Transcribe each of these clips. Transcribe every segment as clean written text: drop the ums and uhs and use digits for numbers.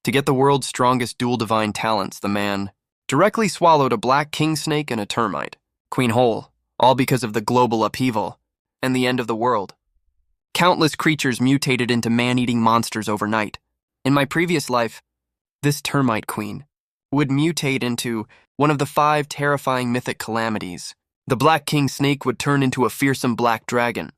To get the world's strongest dual divine talents, the man directly swallowed a black king snake and a termite, queen whole, all because of the global upheaval and the end of the world. Countless creatures mutated into man-eating monsters overnight. In my previous life, this termite queen would mutate into one of the 5 terrifying mythic calamities. The black king snake would turn into a fearsome black dragon.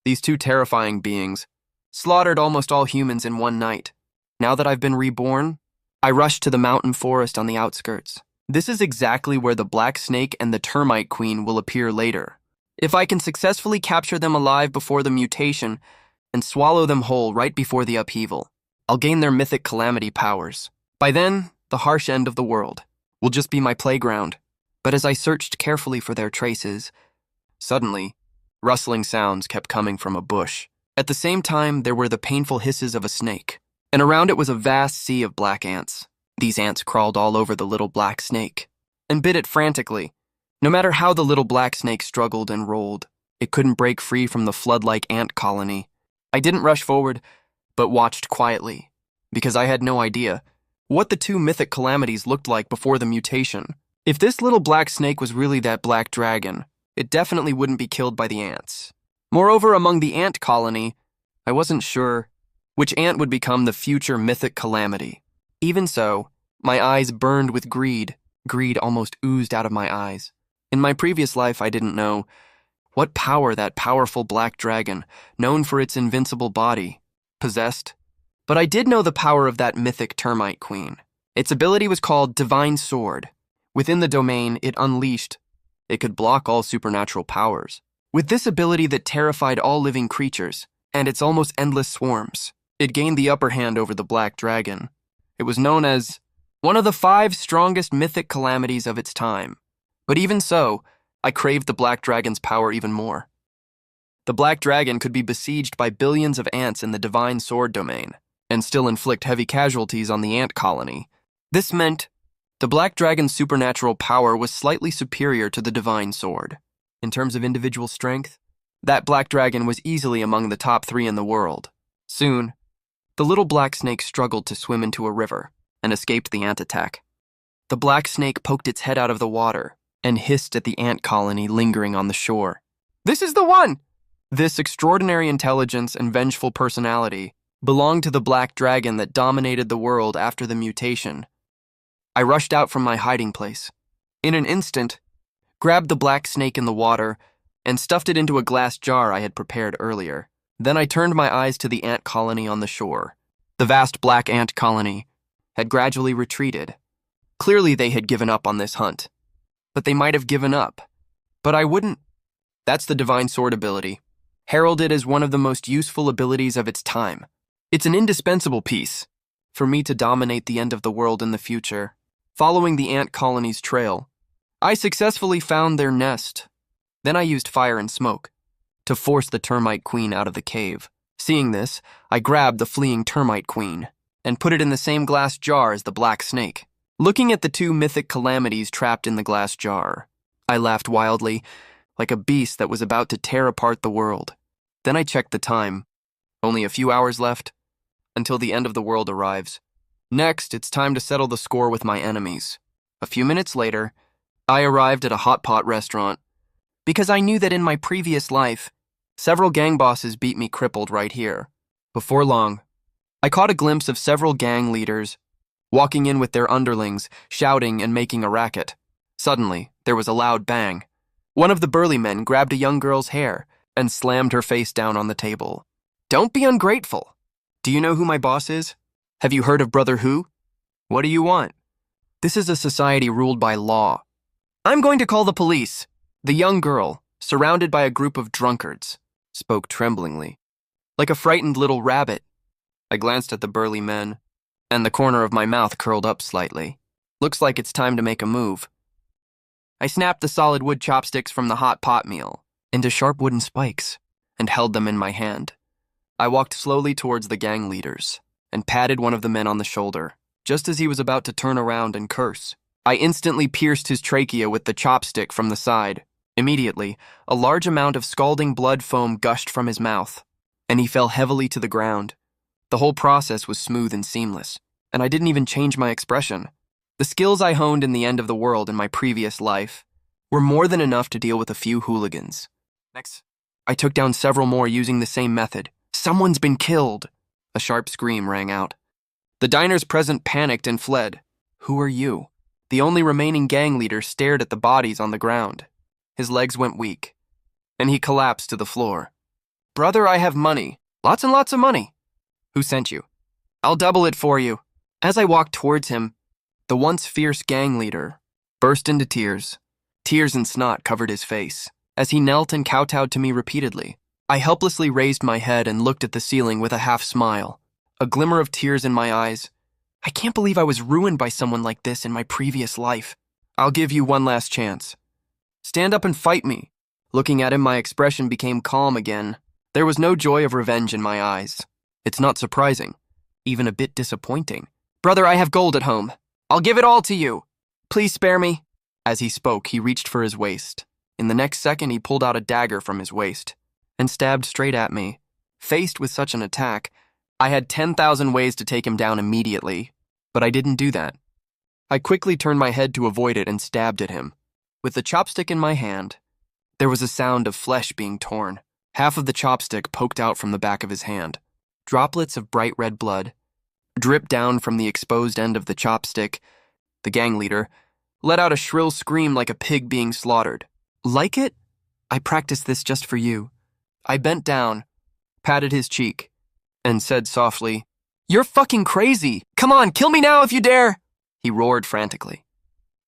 These 2 terrifying beings slaughtered almost all humans in one night. Now that I've been reborn, I rush to the mountain forest on the outskirts. This is exactly where the black snake and the termite queen will appear later. If I can successfully capture them alive before the mutation and swallow them whole right before the upheaval, I'll gain their mythic calamity powers. By then, the harsh end of the world will just be my playground. But as I searched carefully for their traces, suddenly, rustling sounds kept coming from a bush. At the same time, there were the painful hisses of a snake, and around it was a vast sea of black ants. These ants crawled all over the little black snake and bit it frantically. No matter how the little black snake struggled and rolled, it couldn't break free from the flood-like ant colony. I didn't rush forward, but watched quietly, because I had no idea what the 2 mythic calamities looked like before the mutation. If this little black snake was really that black dragon, it definitely wouldn't be killed by the ants. Moreover, among the ant colony, I wasn't sure which ant would become the future mythic calamity. Even so, my eyes burned with greed. Greed almost oozed out of my eyes. In my previous life, I didn't know what power that powerful black dragon, known for its invincible body, possessed. But I did know the power of that mythic termite queen. Its ability was called Divine Sword. Within the domain it unleashed, it could block all supernatural powers. With this ability that terrified all living creatures, and its almost endless swarms, it gained the upper hand over the black dragon. It was known as one of the 5 strongest mythic calamities of its time. But even so, I craved the black dragon's power even more. The black dragon could be besieged by billions of ants in the Divine Sword domain, and still inflict heavy casualties on the ant colony. This meant the black dragon's supernatural power was slightly superior to the Divine Sword. In terms of individual strength, that black dragon was easily among the top 3 in the world. Soon, the little black snake struggled to swim into a river and escaped the ant attack. The black snake poked its head out of the water and hissed at the ant colony lingering on the shore. "This is the one!" This extraordinary intelligence and vengeful personality belonged to the black dragon that dominated the world after the mutation. I rushed out from my hiding place. In an instant, grabbed the black snake in the water and stuffed it into a glass jar I had prepared earlier. Then I turned my eyes to the ant colony on the shore. The vast black ant colony had gradually retreated. Clearly they had given up on this hunt. But they might have given up. But I wouldn't. That's the Divine Sword ability, heralded as one of the most useful abilities of its time. It's an indispensable piece for me to dominate the end of the world in the future. Following the ant colony's trail, I successfully found their nest. Then I used fire and smoke to force the termite queen out of the cave. Seeing this, I grabbed the fleeing termite queen and put it in the same glass jar as the black snake. Looking at the 2 mythic calamities trapped in the glass jar, I laughed wildly, like a beast that was about to tear apart the world. Then I checked the time. Only a few hours left until the end of the world arrives. Next, it's time to settle the score with my enemies. A few minutes later, I arrived at a hot pot restaurant because I knew that in my previous life, several gang bosses beat me crippled right here. Before long, I caught a glimpse of several gang leaders walking in with their underlings, shouting and making a racket. Suddenly, there was a loud bang. One of the burly men grabbed a young girl's hair and slammed her face down on the table. "Don't be ungrateful. Do you know who my boss is? Have you heard of Brother Who? What do you want? This is a society ruled by law. I'm going to call the police." The young girl, surrounded by a group of drunkards, spoke tremblingly, like a frightened little rabbit. I glanced at the burly men, and the corner of my mouth curled up slightly. Looks like it's time to make a move. I snapped the solid wood chopsticks from the hot pot meal into sharp wooden spikes and held them in my hand. I walked slowly towards the gang leaders and patted one of the men on the shoulder. Just as he was about to turn around and curse, I instantly pierced his trachea with the chopstick from the side. Immediately, a large amount of scalding blood foam gushed from his mouth, and he fell heavily to the ground. The whole process was smooth and seamless. and I didn't even change my expression. The skills I honed in the end of the world in my previous life were more than enough to deal with a few hooligans. Next, I took down several more using the same method. Someone's been killed! A sharp scream rang out. The diners present panicked and fled. Who are you? The only remaining gang leader stared at the bodies on the ground. His legs went weak, and he collapsed to the floor. Brother, I have money. Lots and lots of money. Who sent you? I'll double it for you. As I walked towards him, the once fierce gang leader burst into tears. Tears and snot covered his face as he knelt and kowtowed to me repeatedly. I helplessly raised my head and looked at the ceiling with a half smile, a glimmer of tears in my eyes. I can't believe I was ruined by someone like this in my previous life. I'll give you one last chance. Stand up and fight me. Looking at him, my expression became calm again. There was no joy of revenge in my eyes. It's not surprising, even a bit disappointing. Brother, I have gold at home. I'll give it all to you. Please spare me. As he spoke, he reached for his waist. In the next second, he pulled out a dagger from his waist and stabbed straight at me. Faced with such an attack, I had 10,000 ways to take him down immediately, but I didn't do that. I quickly turned my head to avoid it and stabbed at him. With the chopstick in my hand, there was a sound of flesh being torn. Half of the chopstick poked out from the back of his hand. Droplets of bright red blood dripped down from the exposed end of the chopstick. The gang leader let out a shrill scream like a pig being slaughtered. Like it? I practiced this just for you. I bent down, patted his cheek, and said softly, You're fucking crazy! Come on, kill me now if you dare! He roared frantically.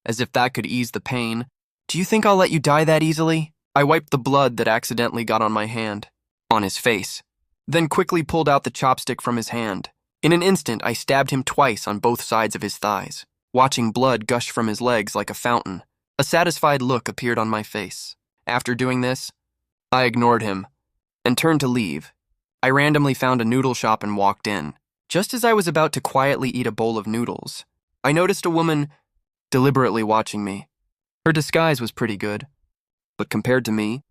As if that could ease the pain. Do you think I'll let you die that easily? I wiped the blood that accidentally got on my hand, on his face, then quickly pulled out the chopstick from his hand. In an instant, I stabbed him twice on both sides of his thighs, watching blood gush from his legs like a fountain. A satisfied look appeared on my face. After doing this, I ignored him and turned to leave. I randomly found a noodle shop and walked in. Just as I was about to quietly eat a bowl of noodles, I noticed a woman deliberately watching me. Her disguise was pretty good, but compared to me,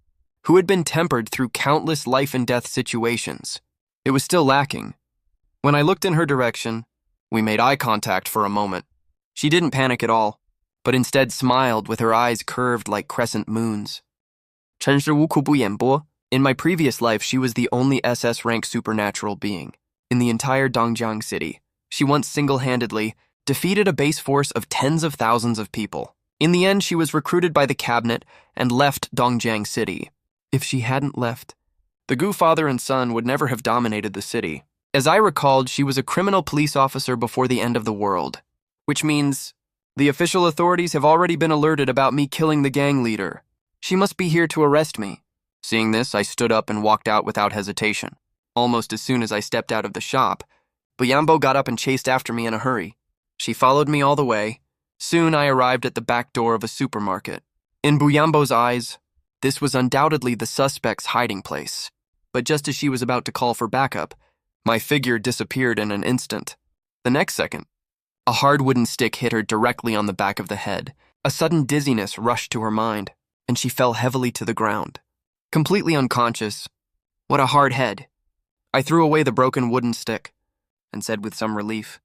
who had been tempered through countless life and death situations, it was still lacking. When I looked in her direction, we made eye contact for a moment. She didn't panic at all, but instead smiled with her eyes curved like crescent moons. 陈世无苦不演播. In my previous life, she was the only SS rank supernatural being in the entire Dongjiang city. She once single-handedly defeated a base force of tens of thousands of people. In the end, she was recruited by the cabinet and left Dongjiang city. If she hadn't left, the Gu father and son would never have dominated the city. As I recalled, she was a criminal police officer before the end of the world, which means the official authorities have already been alerted about me killing the gang leader. She must be here to arrest me. Seeing this, I stood up and walked out without hesitation. Almost as soon as I stepped out of the shop, Buyambo got up and chased after me in a hurry. She followed me all the way. Soon I arrived at the back door of a supermarket. In Buyambo's eyes, this was undoubtedly the suspect's hiding place. But just as she was about to call for backup, my figure disappeared in an instant. The next second, a hard wooden stick hit her directly on the back of the head. A sudden dizziness rushed to her mind, and she fell heavily to the ground. Completely unconscious. What a hard head. I threw away the broken wooden stick and said with some relief.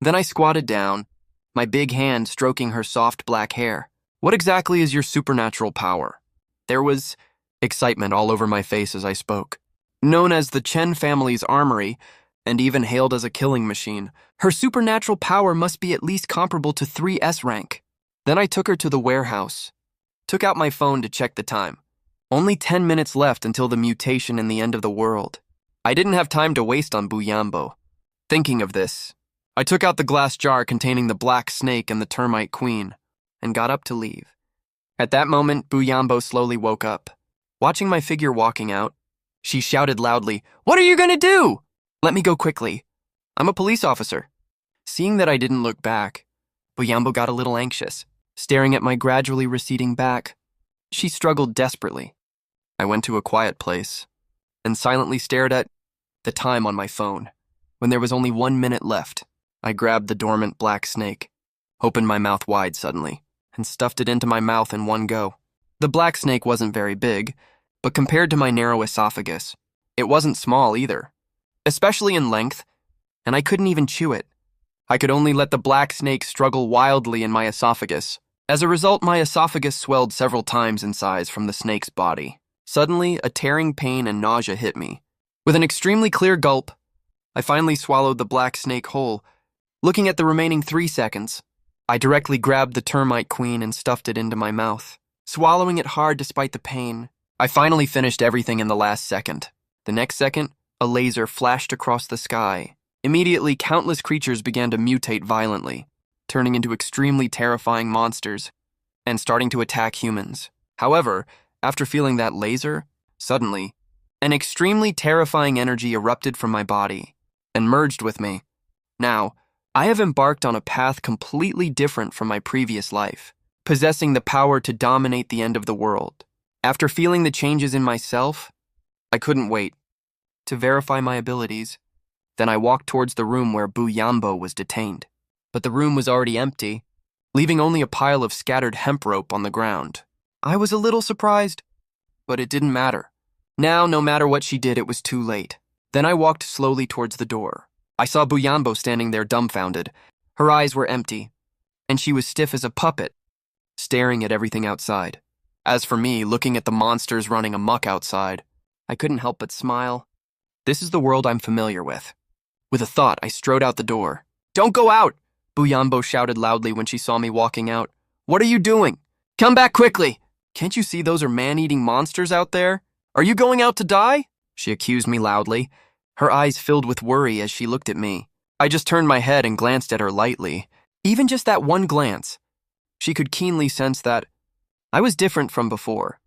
Then I squatted down, my big hand stroking her soft black hair. What exactly is your supernatural power? There was excitement all over my face as I spoke. Known as the Chen family's armory, and even hailed as a killing machine, her supernatural power must be at least comparable to 3S rank. Then I took her to the warehouse, took out my phone to check the time. Only 10 minutes left until the mutation and the end of the world. I didn't have time to waste on Buyambo. Thinking of this, I took out the glass jar containing the black snake and the termite queen, and got up to leave. At that moment, Buyambo slowly woke up. Watching my figure walking out, she shouted loudly, "What are you gonna do?" "Let me go quickly. I'm a police officer." Seeing that I didn't look back, Buyambo got a little anxious, staring at my gradually receding back. She struggled desperately. I went to a quiet place and silently stared at the time on my phone. When there was only 1 minute left, I grabbed the dormant black snake, opened my mouth wide suddenly, and stuffed it into my mouth in one go. The black snake wasn't very big, but compared to my narrow esophagus, it wasn't small either, especially in length, and I couldn't even chew it. I could only let the black snake struggle wildly in my esophagus. As a result, my esophagus swelled several times in size from the snake's body. Suddenly, a tearing pain and nausea hit me. With an extremely clear gulp, I finally swallowed the black snake whole. Looking at the remaining 3 seconds, I directly grabbed the termite queen and stuffed it into my mouth. Swallowing it hard despite the pain, I finally finished everything in the last second. The next second, a laser flashed across the sky. Immediately, countless creatures began to mutate violently, turning into extremely terrifying monsters and starting to attack humans. However, after feeling that laser, suddenly, an extremely terrifying energy erupted from my body and merged with me. Now, I have embarked on a path completely different from my previous life, possessing the power to dominate the end of the world. After feeling the changes in myself, I couldn't wait to verify my abilities. Then I walked towards the room where Buyambo was detained. But the room was already empty, leaving only a pile of scattered hemp rope on the ground. I was a little surprised, but it didn't matter. Now, no matter what she did, it was too late. Then I walked slowly towards the door. I saw Buyambo standing there dumbfounded. Her eyes were empty, and she was stiff as a puppet, staring at everything outside. As for me, looking at the monsters running amok outside, I couldn't help but smile. This is the world I'm familiar with. With a thought, I strode out the door. "Don't go out!" Buyambo shouted loudly when she saw me walking out. "What are you doing? Come back quickly! Can't you see those are man-eating monsters out there? Are you going out to die?" She accused me loudly, her eyes filled with worry as she looked at me. I just turned my head and glanced at her lightly. Even just that one glance, she could keenly sense that I was different from before.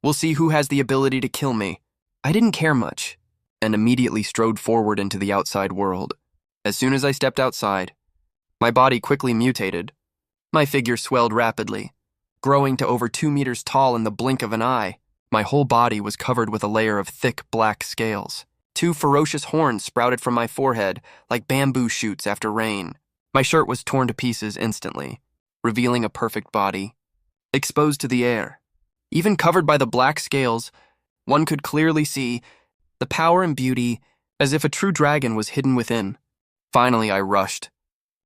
We'll see who has the ability to kill me. I didn't care much, and immediately strode forward into the outside world. As soon as I stepped outside, my body quickly mutated. My figure swelled rapidly, growing to over 2 meters tall in the blink of an eye. My whole body was covered with a layer of thick black scales. 2 ferocious horns sprouted from my forehead like bamboo shoots after rain. My shirt was torn to pieces instantly, revealing a perfect body, exposed to the air. Even covered by the black scales, one could clearly see the power and beauty, as if a true dragon was hidden within. Finally, I rushed,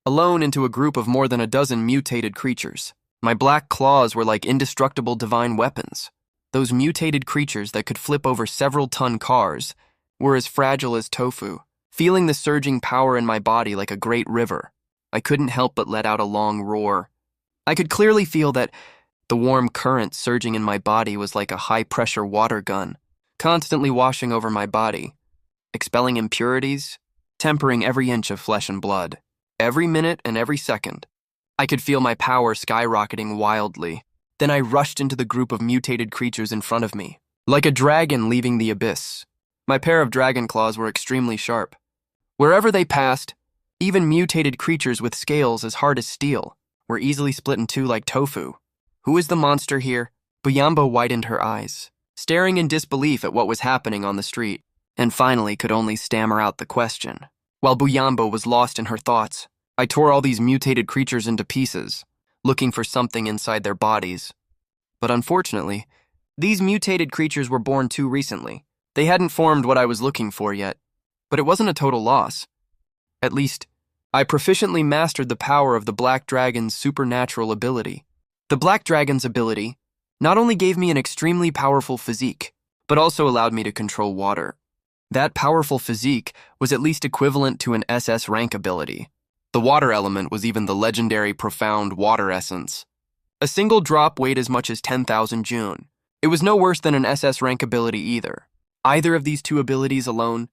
alone into a group of more than a dozen mutated creatures. My black claws were like indestructible divine weapons. Those mutated creatures that could flip over several-ton cars were as fragile as tofu. Feeling the surging power in my body like a great river, I couldn't help but let out a long roar. I could clearly feel that the warm current surging in my body was like a high-pressure water gun, constantly washing over my body, expelling impurities, tempering every inch of flesh and blood. Every minute and every second, I could feel my power skyrocketing wildly. Then I rushed into the group of mutated creatures in front of me, like a dragon leaving the abyss. My pair of dragon claws were extremely sharp. Wherever they passed, even mutated creatures with scales as hard as steel were easily split in two like tofu. Who is the monster here? Buyambo widened her eyes, staring in disbelief at what was happening on the street, and finally could only stammer out the question. While Buyambo was lost in her thoughts, I tore all these mutated creatures into pieces, looking for something inside their bodies. But unfortunately, these mutated creatures were born too recently. They hadn't formed what I was looking for yet, but it wasn't a total loss. At least, I proficiently mastered the power of the Black Dragon's supernatural ability. The Black Dragon's ability not only gave me an extremely powerful physique, but also allowed me to control water. That powerful physique was at least equivalent to an SS rank ability. The water element was even the legendary profound water essence. A single drop weighed as much as 10,000 June. It was no worse than an SS rank ability either. Either of these two abilities alone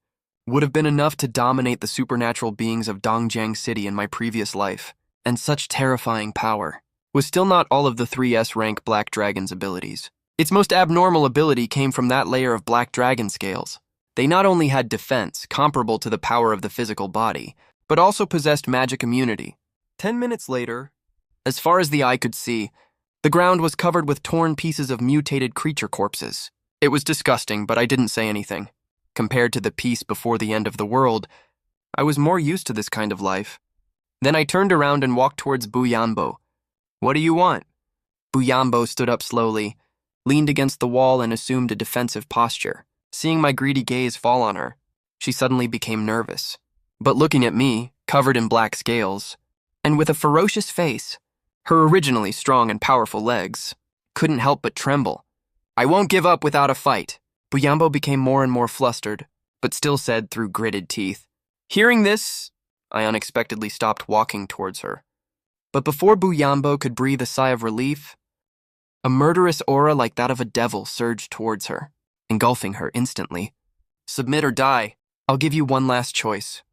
would have been enough to dominate the supernatural beings of Dongjiang City in my previous life, and such terrifying power was still not all of the 3S rank Black Dragon's abilities. Its most abnormal ability came from that layer of Black Dragon scales. They not only had defense comparable to the power of the physical body, but also possessed magic immunity. 10 minutes later, as far as the eye could see, the ground was covered with torn pieces of mutated creature corpses. It was disgusting, but I didn't say anything. Compared to the peace before the end of the world, I was more used to this kind of life. Then I turned around and walked towards Buyambo. "What do you want?" Buyambo stood up slowly, leaned against the wall and assumed a defensive posture. Seeing my greedy gaze fall on her, she suddenly became nervous. But looking at me, covered in black scales, and with a ferocious face. Her originally strong and powerful legs couldn't help but tremble. "I won't give up without a fight." Buyambo became more and more flustered, but still said through gritted teeth. Hearing this, I unexpectedly stopped walking towards her. But before Buyambo could breathe a sigh of relief, a murderous aura like that of a devil surged towards her, engulfing her instantly. "Submit or die. I'll give you one last choice."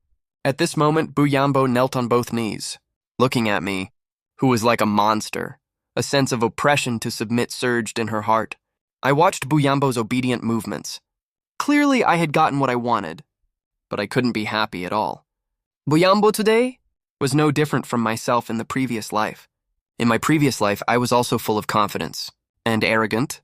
At this moment, Buyambo knelt on both knees, looking at me, who was like a monster. A sense of oppression to submit surged in her heart. I watched Buyambo's obedient movements. Clearly, I had gotten what I wanted, but I couldn't be happy at all. Buyambo today was no different from myself in the previous life. In my previous life, I was also full of confidence and arrogant.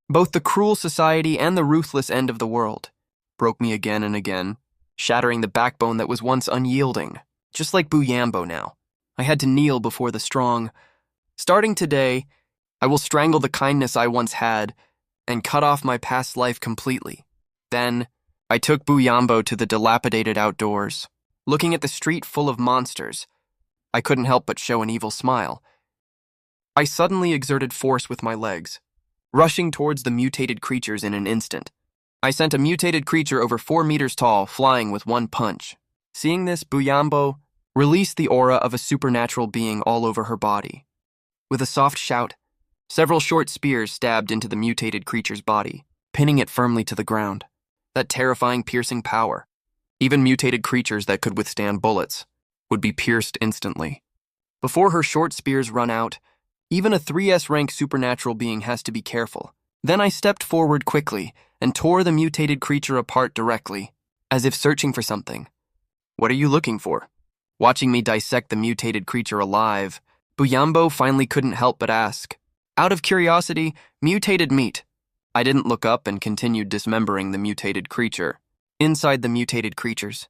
Both the cruel society and the ruthless end of the world broke me again and again, shattering the backbone that was once unyielding. Just like Buyambo now, I had to kneel before the strong. Starting today, I will strangle the kindness I once had and cut off my past life completely. Then, I took Buyambo to the dilapidated outdoors. Looking at the street full of monsters, I couldn't help but show an evil smile. I suddenly exerted force with my legs, rushing towards the mutated creatures in an instant. I sent a mutated creature over 4 meters tall, flying with one punch. Seeing this, Buyambo released the aura of a supernatural being all over her body. With a soft shout, several short spears stabbed into the mutated creature's body, pinning it firmly to the ground. That terrifying, piercing power. Even mutated creatures that could withstand bullets would be pierced instantly. Before her short spears run out, even a 3S rank supernatural being has to be careful. Then I stepped forward quickly and tore the mutated creature apart directly, as if searching for something. "What are you looking for?" Watching me dissect the mutated creature alive, Buyambo finally couldn't help but ask. Out of curiosity, mutated meat. I didn't look up and continued dismembering the mutated creature. Inside the mutated creatures,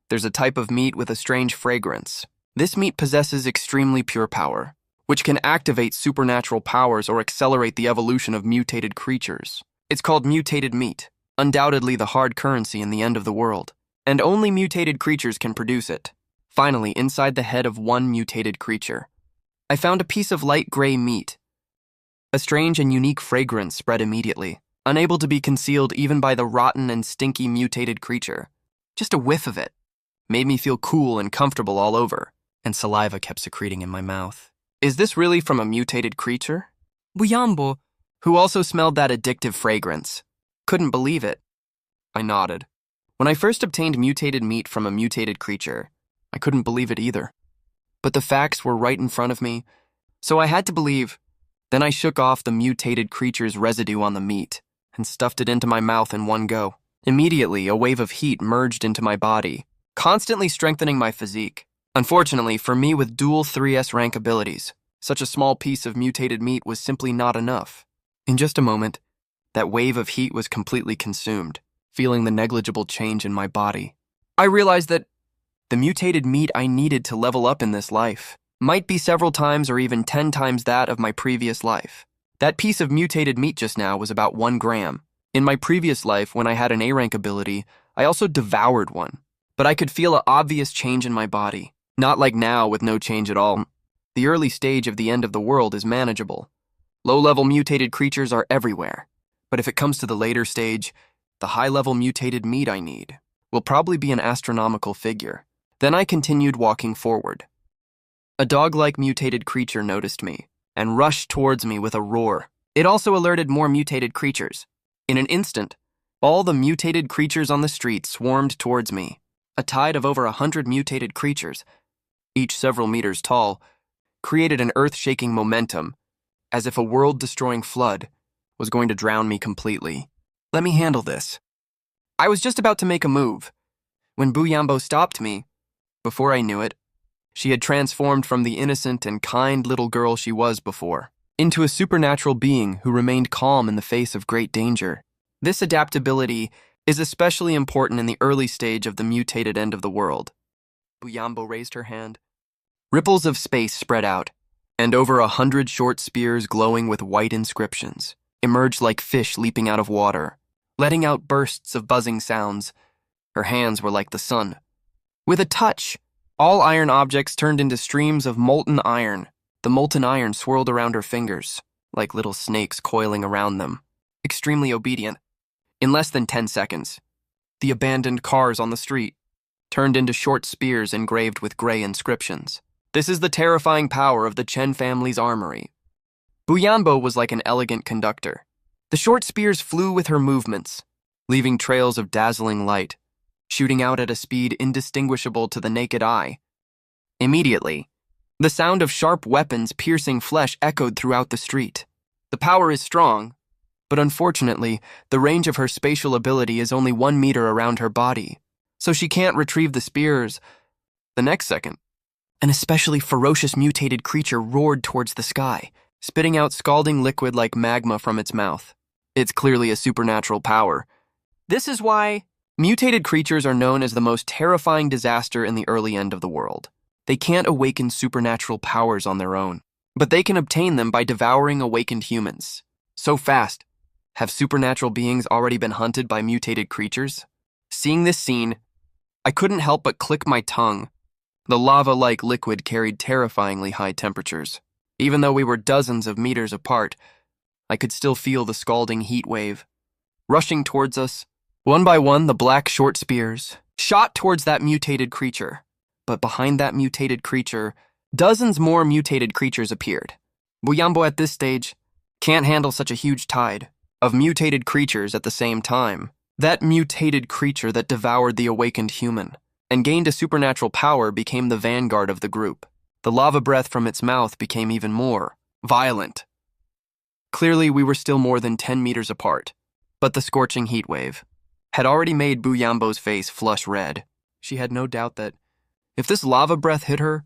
there's a type of meat with a strange fragrance. This meat possesses extremely pure power, which can activate supernatural powers or accelerate the evolution of mutated creatures. It's called mutated meat, undoubtedly the hard currency in the end of the world, and only mutated creatures can produce it. Finally, inside the head of one mutated creature, I found a piece of light gray meat. A strange and unique fragrance spread immediately, unable to be concealed even by the rotten and stinky mutated creature. Just a whiff of it made me feel cool and comfortable all over, and saliva kept secreting in my mouth. Is this really from a mutated creature? Buyambo, who also smelled that addictive fragrance, couldn't believe it. I nodded. When I first obtained mutated meat from a mutated creature, I couldn't believe it either. But the facts were right in front of me, so I had to believe. Then I shook off the mutated creature's residue on the meat and stuffed it into my mouth in one go. Immediately, a wave of heat merged into my body, constantly strengthening my physique. Unfortunately, for me with dual 3S rank abilities, such a small piece of mutated meat was simply not enough. In just a moment, that wave of heat was completely consumed, feeling the negligible change in my body. I realized that the mutated meat I needed to level up in this life might be several times or even 10 times that of my previous life. That piece of mutated meat just now was about 1 gram. In my previous life, when I had an A-rank ability, I also devoured one. But I could feel an obvious change in my body. Not like now with no change at all. The early stage of the end of the world is manageable. Low-level mutated creatures are everywhere. But if it comes to the later stage, the high-level mutated meat I need will probably be an astronomical figure. Then I continued walking forward. A dog-like mutated creature noticed me and rushed towards me with a roar. It also alerted more mutated creatures. In an instant, all the mutated creatures on the street swarmed towards me. A tide of over 100 mutated creatures, each several meters tall, created an earth-shaking momentum, as if a world-destroying flood was going to drown me completely. Let me handle this. I was just about to make a move when Buyambo stopped me. Before I knew it, she had transformed from the innocent and kind little girl she was before into a supernatural being who remained calm in the face of great danger. This adaptability is especially important in the early stage of the mutated end of the world. Buyambo raised her hand. Ripples of space spread out, and over 100 short spears glowing with white inscriptions emerged like fish leaping out of water, letting out bursts of buzzing sounds. Her hands were like the sun. With a touch, All iron objects turned into streams of molten iron. The molten iron swirled around her fingers, like little snakes coiling around them, extremely obedient. In less than 10 seconds, the abandoned cars on the street turned into short spears engraved with gray inscriptions. This is the terrifying power of the Chen family's armory. Buyambo was like an elegant conductor. The short spears flew with her movements, leaving trails of dazzling light, shooting out at a speed indistinguishable to the naked eye. Immediately, the sound of sharp weapons piercing flesh echoed throughout the street. The power is strong, but unfortunately, the range of her spatial ability is only 1 meter around her body, so she can't retrieve the spears. The next second, an especially ferocious mutated creature roared towards the sky, spitting out scalding liquid like magma from its mouth. It's clearly a supernatural power. This is why mutated creatures are known as the most terrifying disaster in the early end of the world. They can't awaken supernatural powers on their own, but they can obtain them by devouring awakened humans. So fast. Have supernatural beings already been hunted by mutated creatures? Seeing this scene, I couldn't help but click my tongue. The lava-like liquid carried terrifyingly high temperatures. Even though we were dozens of meters apart, I could still feel the scalding heat wave. Rushing towards us, one by one, the black short spears shot towards that mutated creature. But behind that mutated creature, dozens more mutated creatures appeared. Buyambo at this stage can't handle such a huge tide of mutated creatures at the same time. That mutated creature that devoured the awakened human and gained a supernatural power became the vanguard of the group. The lava breath from its mouth became even more violent. Clearly, we were still more than 10 meters apart, but the scorching heat wave had already made Buyambo's face flush red. She had no doubt that if this lava breath hit her,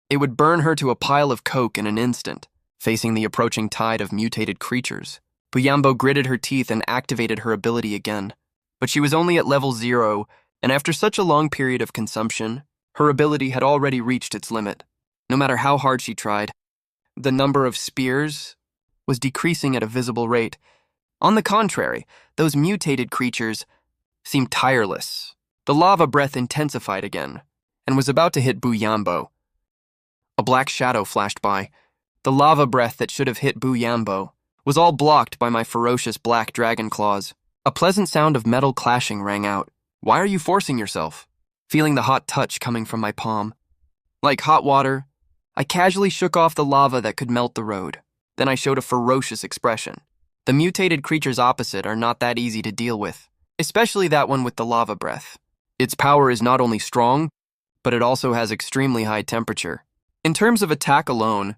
it would burn her to a pile of coke in an instant. Facing the approaching tide of mutated creatures, Buyambo gritted her teeth and activated her ability again. But she was only at level 0, and after such a long period of consumption, her ability had already reached its limit. No matter how hard she tried, the number of spears was decreasing at a visible rate. On the contrary, those mutated creatures seemed tireless. The lava breath intensified again and was about to hit Buyambo. A black shadow flashed by. The lava breath that should have hit Buyambo was all blocked by my ferocious black dragon claws. A pleasant sound of metal clashing rang out. Why are you forcing yourself? Feeling the hot touch coming from my palm. Like hot water, I casually shook off the lava that could melt the road. Then I showed a ferocious expression. The mutated creatures opposite are not that easy to deal with, especially that one with the lava breath. Its power is not only strong, but it also has extremely high temperature. In terms of attack alone,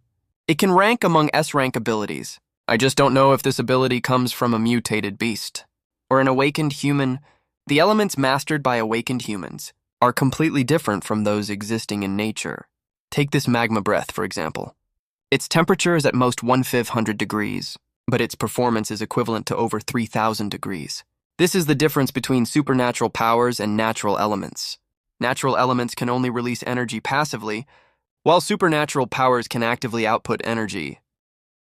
it can rank among S-rank abilities. I just don't know if this ability comes from a mutated beast or an awakened human. The elements mastered by awakened humans are completely different from those existing in nature. Take this magma breath, for example. Its temperature is at most 1/500 degrees, but its performance is equivalent to over 3,000 degrees. This is the difference between supernatural powers and natural elements. Natural elements can only release energy passively, while supernatural powers can actively output energy.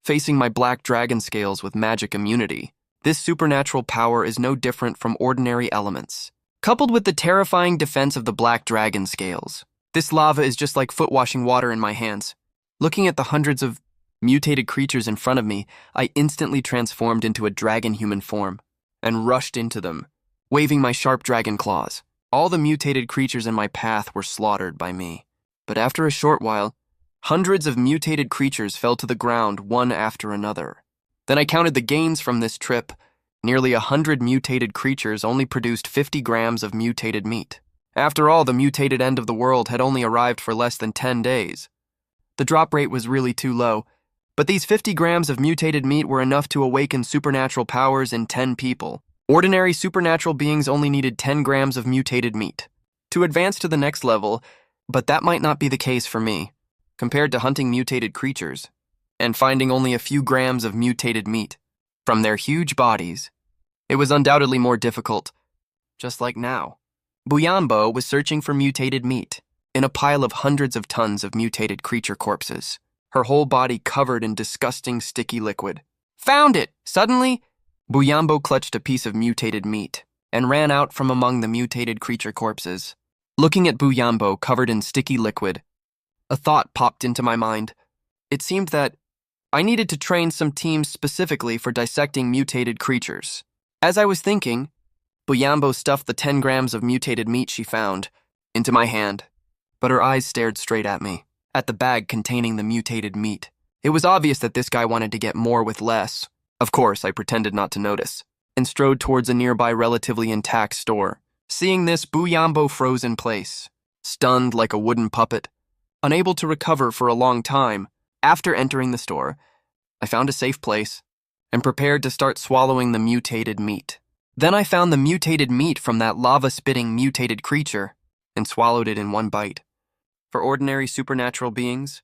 Facing my black dragon scales with magic immunity, this supernatural power is no different from ordinary elements. Coupled with the terrifying defense of the black dragon scales, this lava is just like foot washing water in my hands. Looking at the hundreds of mutated creatures in front of me, I instantly transformed into a dragon human form and rushed into them, waving my sharp dragon claws. All the mutated creatures in my path were slaughtered by me. But after a short while, hundreds of mutated creatures fell to the ground one after another. Then I counted the gains from this trip. Nearly 100 mutated creatures only produced 50 grams of mutated meat. After all, the mutated end of the world had only arrived for less than 10 days. The drop rate was really too low, but these 50 grams of mutated meat were enough to awaken supernatural powers in 10 people. Ordinary supernatural beings only needed 10 grams of mutated meat to advance to the next level, but that might not be the case for me. Compared to hunting mutated creatures and finding only a few grams of mutated meat from their huge bodies, it was undoubtedly more difficult. Just like now, Buyambo was searching for mutated meat in a pile of hundreds of tons of mutated creature corpses, her whole body covered in disgusting sticky liquid. Found it! Suddenly, Buyambo clutched a piece of mutated meat and ran out from among the mutated creature corpses. Looking at Buyambo covered in sticky liquid, a thought popped into my mind. It seemed that I needed to train some teams specifically for dissecting mutated creatures. As I was thinking, Buyambo stuffed the 10 grams of mutated meat she found into my hand, but her eyes stared straight at me, at the bag containing the mutated meat. It was obvious that this guy wanted to get more with less. Of course, I pretended not to notice, and strode towards a nearby relatively intact store. Seeing this, Buyambo froze in place, stunned like a wooden puppet, unable to recover for a long time. After entering the store, I found a safe place and prepared to start swallowing the mutated meat. Then I found the mutated meat from that lava-spitting mutated creature and swallowed it in one bite. For ordinary supernatural beings,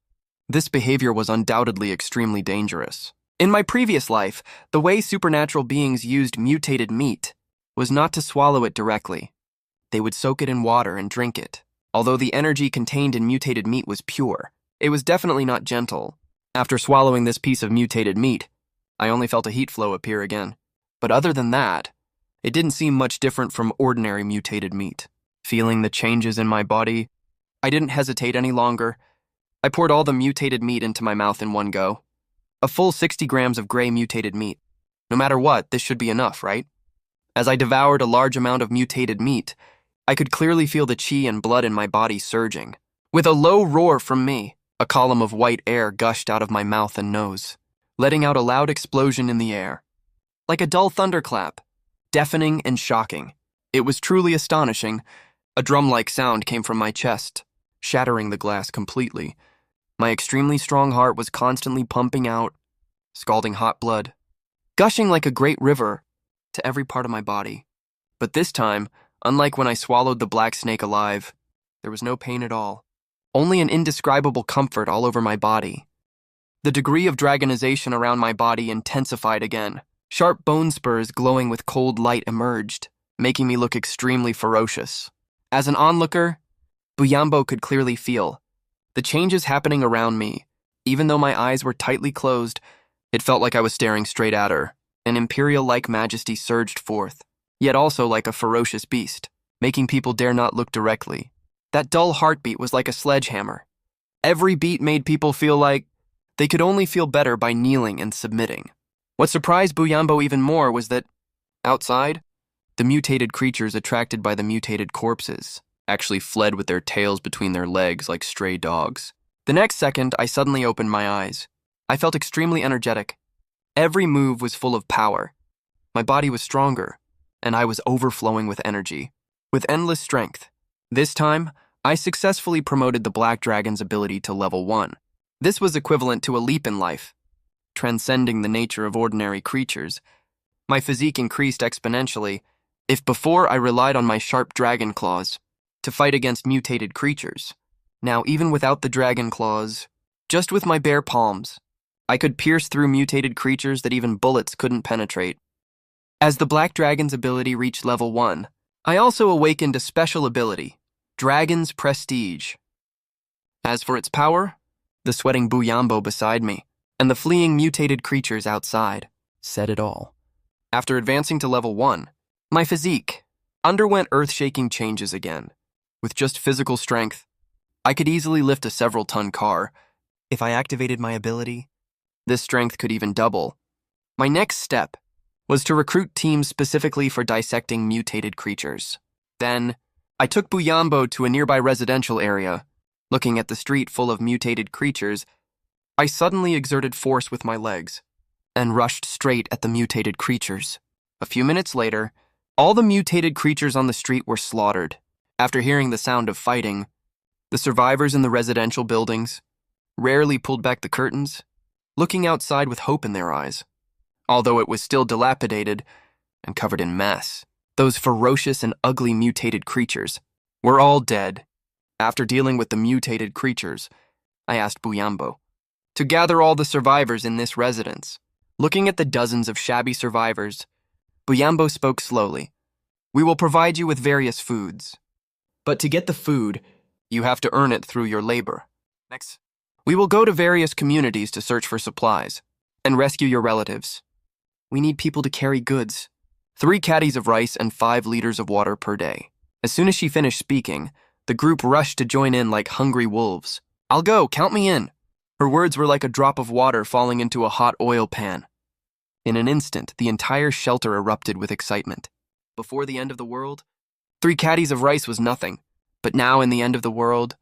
this behavior was undoubtedly extremely dangerous. In my previous life, the way supernatural beings used mutated meat was not to swallow it directly. They would soak it in water and drink it. Although the energy contained in mutated meat was pure, it was definitely not gentle. After swallowing this piece of mutated meat, I only felt a heat flow appear again. But other than that, it didn't seem much different from ordinary mutated meat. Feeling the changes in my body, I didn't hesitate any longer. I poured all the mutated meat into my mouth in one go. A full 60 grams of gray mutated meat. No matter what, this should be enough, right? As I devoured a large amount of mutated meat, I could clearly feel the chi and blood in my body surging. With a low roar from me, a column of white air gushed out of my mouth and nose, letting out a loud explosion in the air. Like a dull thunderclap, deafening and shocking. It was truly astonishing. A drum-like sound came from my chest, shattering the glass completely. My extremely strong heart was constantly pumping out, scalding hot blood, gushing like a great river to every part of my body. But this time, unlike when I swallowed the black snake alive, there was no pain at all. Only an indescribable comfort all over my body. The degree of dragonization around my body intensified again. Sharp bone spurs glowing with cold light emerged, making me look extremely ferocious. As an onlooker, Buyambo could clearly feel the changes happening around me. Even though my eyes were tightly closed, it felt like I was staring straight at her. An imperial-like majesty surged forth, yet also like a ferocious beast, making people dare not look directly. That dull heartbeat was like a sledgehammer. Every beat made people feel like they could only feel better by kneeling and submitting. What surprised Buyambo even more was that, outside, the mutated creatures attracted by the mutated corpses actually fled with their tails between their legs like stray dogs. The next second, I suddenly opened my eyes. I felt extremely energetic. Every move was full of power. My body was stronger, and I was overflowing with energy, with endless strength. This time, I successfully promoted the Black Dragon's ability to level 1. This was equivalent to a leap in life, transcending the nature of ordinary creatures. My physique increased exponentially. If before I relied on my sharp dragon claws to fight against mutated creatures, now even without the dragon claws, just with my bare palms, I could pierce through mutated creatures that even bullets couldn't penetrate. As the Black Dragon's ability reached level 1, I also awakened a special ability, Dragon's Prestige. As for its power, the sweating Buyambo beside me and the fleeing mutated creatures outside said it all. After advancing to level 1, my physique underwent earth-shaking changes again. With just physical strength, I could easily lift a several-ton car. If I activated my ability, this strength could even double. My next step was to recruit teams specifically for dissecting mutated creatures. Then, I took Buyambo to a nearby residential area. Looking at the street full of mutated creatures, I suddenly exerted force with my legs and rushed straight at the mutated creatures. A few minutes later, all the mutated creatures on the street were slaughtered. After hearing the sound of fighting, the survivors in the residential buildings rarely pulled back the curtains, looking outside with hope in their eyes. Although it was still dilapidated and covered in mess, those ferocious and ugly mutated creatures were all dead. After dealing with the mutated creatures, I asked Buyambo to gather all the survivors in this residence. Looking at the dozens of shabby survivors, Buyambo spoke slowly. "We will provide you with various foods. But to get the food, you have to earn it through your labor. Next, we will go to various communities to search for supplies and rescue your relatives. We need people to carry goods. 3 caddies of rice and 5 liters of water per day." As soon as she finished speaking, The group rushed to join in like hungry wolves. "I'll go, count me in." Her words were like a drop of water falling into a hot oil pan. In an instant, the entire shelter erupted with excitement. Before the end of the world, 3 caddies of rice was nothing. But now, in the end of the world,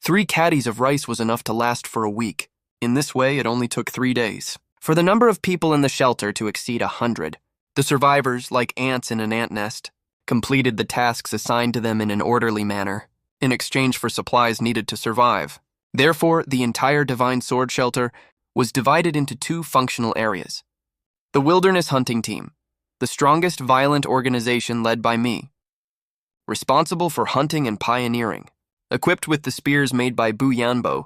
3 caddies of rice was enough to last for a week. In this way, it only took 3 days. For the number of people in the shelter to exceed 100, the survivors, like ants in an ant nest, completed the tasks assigned to them in an orderly manner, in exchange for supplies needed to survive. Therefore, the entire Divine Sword Shelter was divided into 2 functional areas. The Wilderness Hunting Team, the strongest violent organization led by me, responsible for hunting and pioneering, equipped with the spears made by Bu Yanbo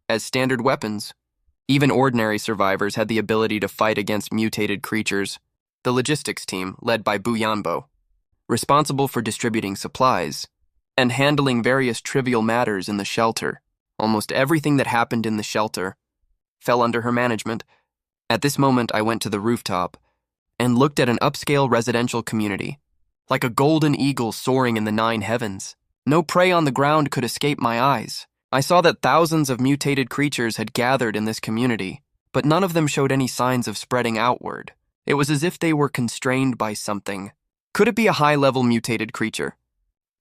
as standard weapons. Even ordinary survivors had the ability to fight against mutated creatures. The Logistics Team, led by Bu Yanbo, responsible for distributing supplies and handling various trivial matters in the shelter. Almost everything that happened in the shelter fell under her management. At this moment, I went to the rooftop and looked at an upscale residential community, like a golden eagle soaring in the 9 heavens. No prey on the ground could escape my eyes. I saw that thousands of mutated creatures had gathered in this community, but none of them showed any signs of spreading outward. It was as if they were constrained by something. Could it be a high-level mutated creature?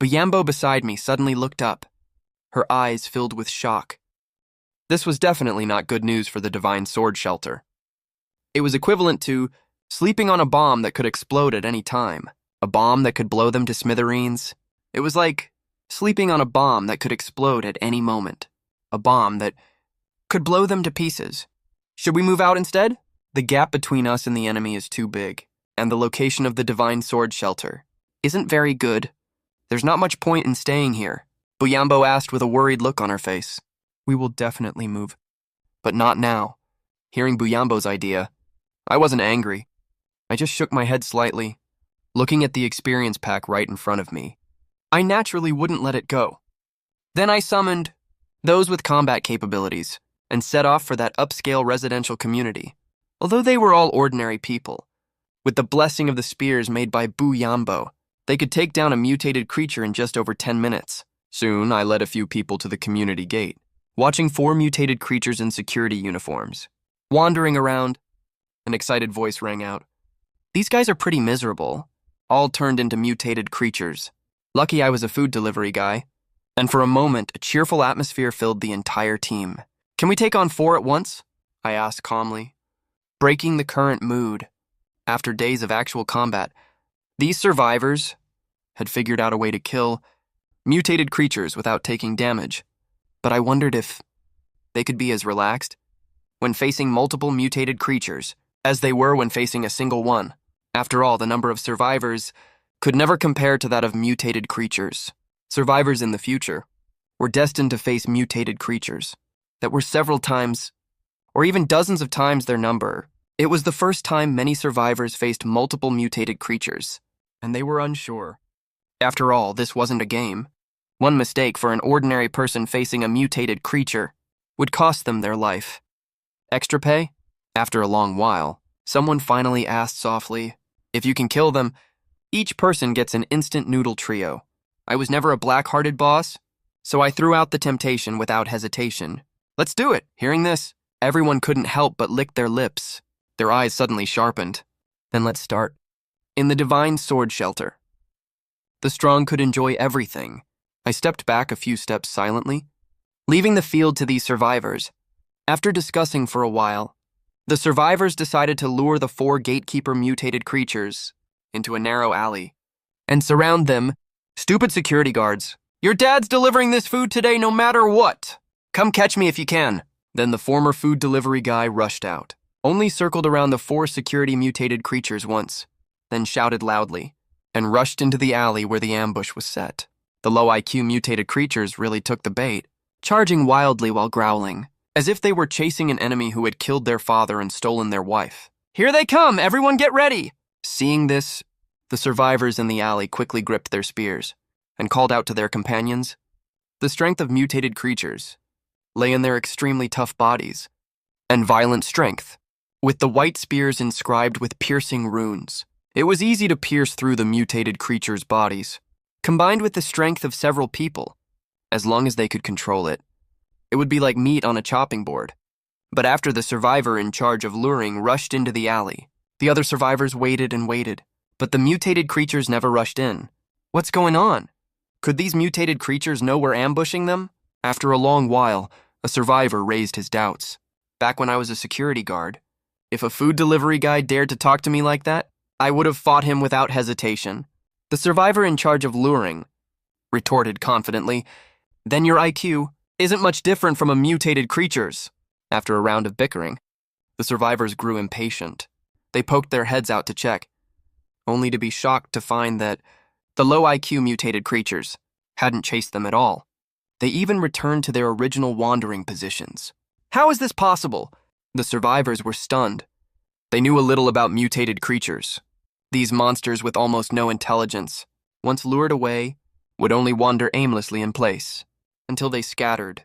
Buyambo beside me suddenly looked up, her eyes filled with shock. This was definitely not good news for the Divine Sword Shelter. It was equivalent to sleeping on a bomb that could explode at any time, a bomb that could blow them to smithereens. It was like sleeping on a bomb that could explode at any moment, a bomb that could blow them to pieces. Should we move out instead? The gap between us and the enemy is too big, and the location of the Divine Sword Shelter isn't very good. There's not much point in staying here, Buyambo asked with a worried look on her face. We will definitely move, but not now. Hearing Buyambo's idea, I wasn't angry. I just shook my head slightly, looking at the experience pack right in front of me. I naturally wouldn't let it go. Then I summoned those with combat capabilities and set off for that upscale residential community. Although they were all ordinary people, with the blessing of the spears made by Bu Yanbo, they could take down a mutated creature in just over 10 minutes. Soon, I led a few people to the community gate, watching 4 mutated creatures in security uniforms. Wandering around, an excited voice rang out. These guys are pretty miserable, all turned into mutated creatures. Lucky I was a food delivery guy, and for a moment, a cheerful atmosphere filled the entire team. Can we take on 4 at once? I asked calmly, breaking the current mood. After days of actual combat, these survivors had figured out a way to kill mutated creatures without taking damage, but I wondered if they could be as relaxed when facing multiple mutated creatures as they were when facing a single one. After all, the number of survivors could never compare to that of mutated creatures. Survivors in the future were destined to face mutated creatures that were several times, or even dozens of times their number. It was the first time many survivors faced multiple mutated creatures, and they were unsure. After all, this wasn't a game. One mistake for an ordinary person facing a mutated creature would cost them their life. Extra pay? After a long while, someone finally asked softly, if you can kill them, each person gets an instant noodle trio. I was never a black-hearted boss, so I threw out the temptation without hesitation. Let's do it. Hearing this, everyone couldn't help but lick their lips. Their eyes suddenly sharpened. Then let's start. In the Divine Sword Shelter, the strong could enjoy everything. I stepped back a few steps silently, leaving the field to these survivors. After discussing for a while, the survivors decided to lure the 4 gatekeeper mutated creatures into a narrow alley and surround them. Stupid security guards. Your dad's delivering this food today no matter what. Come catch me if you can. Then the former food delivery guy rushed out, only circled around the 4 security mutated creatures once, then shouted loudly, and rushed into the alley where the ambush was set. The low IQ mutated creatures really took the bait, charging wildly while growling, as if they were chasing an enemy who had killed their father and stolen their wife. Here they come! Everyone get ready! Seeing this, the survivors in the alley quickly gripped their spears and called out to their companions. The strength of mutated creatures lay in their extremely tough bodies and violent strength, with the white spears inscribed with piercing runes. It was easy to pierce through the mutated creatures' bodies. Combined with the strength of several people, as long as they could control it. It would be like meat on a chopping board. But after the survivor in charge of luring rushed into the alley, the other survivors waited and waited, but the mutated creatures never rushed in. What's going on? Could these mutated creatures know we're ambushing them? After a long while, a survivor raised his doubts. Back when I was a security guard, if a food delivery guy dared to talk to me like that, I would have fought him without hesitation. The survivor in charge of luring retorted confidently, "Then your IQ isn't much different from a mutated creature's." After a round of bickering, the survivors grew impatient. They poked their heads out to check, only to be shocked to find that the low IQ mutated creatures hadn't chased them at all. They even returned to their original wandering positions. How is this possible? The survivors were stunned. They knew a little about mutated creatures. These monsters with almost no intelligence, once lured away, would only wander aimlessly in place, until they scattered.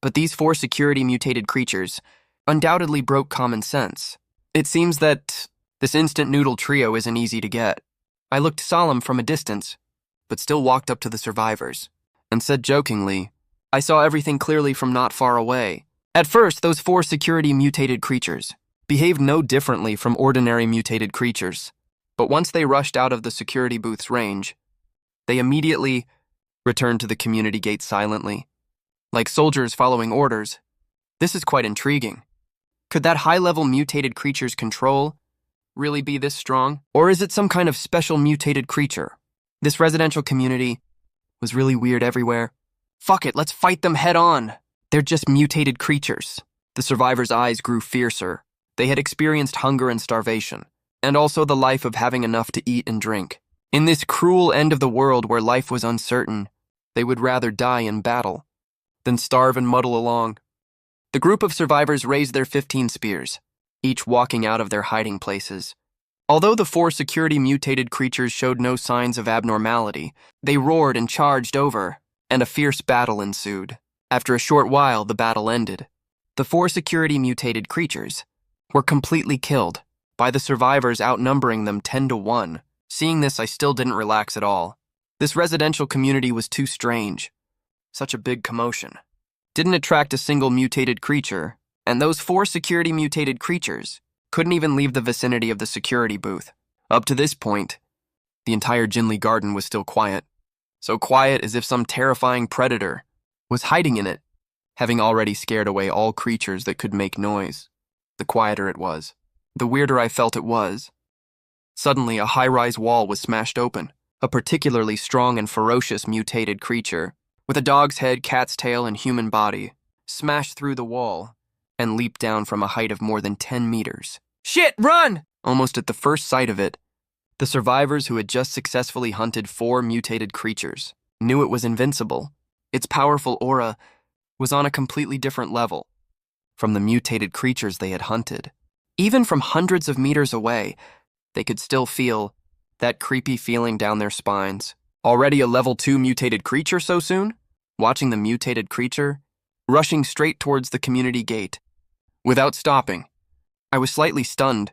But these 4 security mutated creatures undoubtedly broke common sense. It seems that this instant noodle trio isn't easy to get. I looked solemn from a distance, but still walked up to the survivors, and said jokingly, "I saw everything clearly from not far away." At first, those 4 security mutated creatures behaved no differently from ordinary mutated creatures, but once they rushed out of the security booth's range, they immediately returned to the community gate silently, like soldiers following orders. This is quite intriguing. Could that high-level mutated creature's control really be this strong? Or is it some kind of special mutated creature? This residential community was really weird everywhere. Fuck it, let's fight them head on. They're just mutated creatures. The survivors' eyes grew fiercer. They had experienced hunger and starvation, and also the life of having enough to eat and drink. In this cruel end of the world where life was uncertain, they would rather die in battle than starve and muddle along. The group of survivors raised their 15 spears, each walking out of their hiding places. Although the 4 security mutated creatures showed no signs of abnormality, they roared and charged over, and a fierce battle ensued. After a short while, the battle ended. The 4 security mutated creatures were completely killed, by the survivors outnumbering them 10-1. Seeing this, I still didn't relax at all. This residential community was too strange. Such a big commotion. Didn't attract a single mutated creature, and those 4 security mutated creatures couldn't even leave the vicinity of the security booth. Up to this point, the entire Jinli garden was still quiet. So quiet as if some terrifying predator was hiding in it, having already scared away all creatures that could make noise. The quieter it was, the weirder I felt it was. Suddenly, a high-rise wall was smashed open. A particularly strong and ferocious mutated creature, with a dog's head, cat's tail, and human body, smashed through the wall and leaped down from a height of more than 10 meters. "Shit, run!" Almost at the first sight of it, the survivors who had just successfully hunted 4 mutated creatures knew it was invincible. Its powerful aura was on a completely different level from the mutated creatures they had hunted. Even from hundreds of meters away, they could still feel that creepy feeling down their spines. Already a level 2 mutated creature so soon? Watching the mutated creature rushing straight towards the community gate. Without stopping, I was slightly stunned.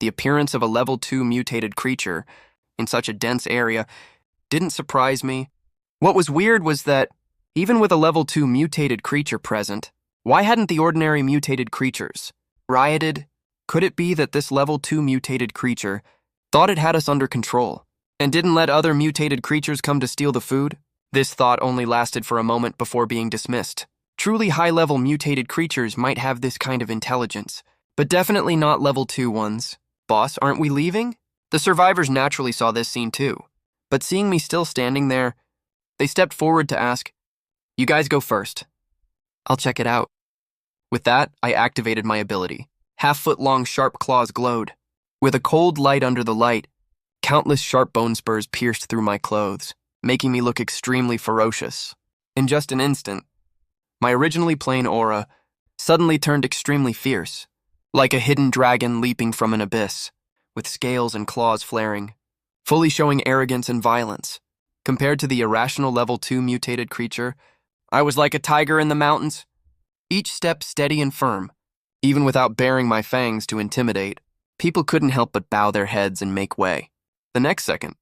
The appearance of a level 2 mutated creature in such a dense area didn't surprise me. What was weird was that, even with a level 2 mutated creature present, why hadn't the ordinary mutated creatures rioted? Could it be that this level 2 mutated creature thought it had us under control and didn't let other mutated creatures come to steal the food? This thought only lasted for a moment before being dismissed. Truly high-level mutated creatures might have this kind of intelligence, but definitely not level 2 ones. "Boss, aren't we leaving?" The survivors naturally saw this scene too, but seeing me still standing there, they stepped forward to ask, "You guys go first. I'll check it out." With that, I activated my ability. Half-foot-long sharp claws glowed. With a cold light under the light, countless sharp bone spurs pierced through my clothes, making me look extremely ferocious. In just an instant, my originally plain aura suddenly turned extremely fierce, like a hidden dragon leaping from an abyss, with scales and claws flaring, fully showing arrogance and violence. Compared to the irrational level 2 mutated creature, I was like a tiger in the mountains, each step steady and firm. Even without baring my fangs to intimidate, people couldn't help but bow their heads and make way. The next second,